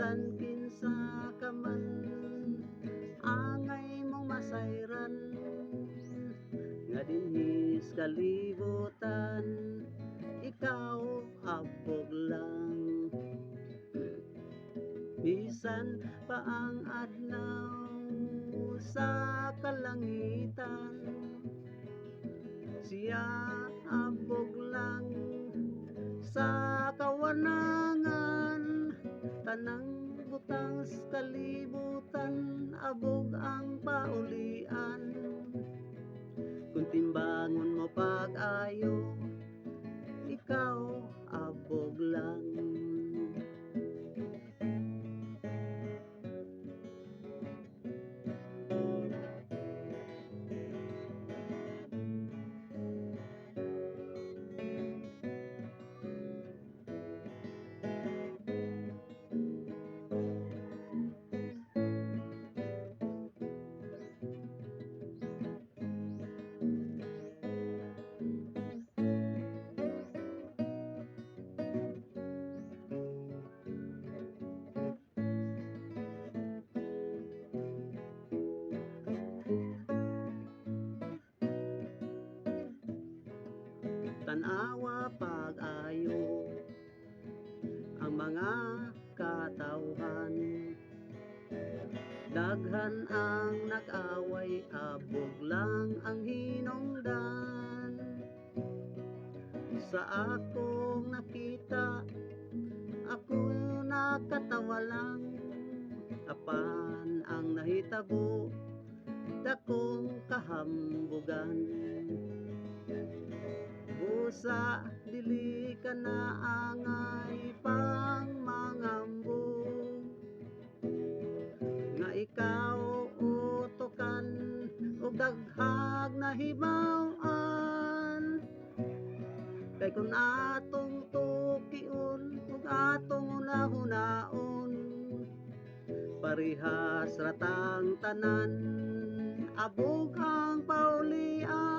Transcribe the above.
bisan kinsa ka man angay mong masayran, nga dinhis kalibutan ikaw abog lang. Bisan pa ang adlaw sa kalangitan, siya abog lang sa kawanangan. Tanang butang sa kalibutan abog ang paulian. Kung timbangon mo pag-ayo, ikaw abog lang. Tanawa pag-ayo ang mga katawhan, daghan ang nag-away, abog lang ang hinungdan. Sa akong nakita, ako nakatawa lang, apan ang nahitabo dakong kahambugan. Busa dili ka na angay pang mangambog, nga ikaw utokan og daghag na hibaw-an. Kay kung atong tukion ug atong unahunaon, parihas ratang tanan abog ang paulian.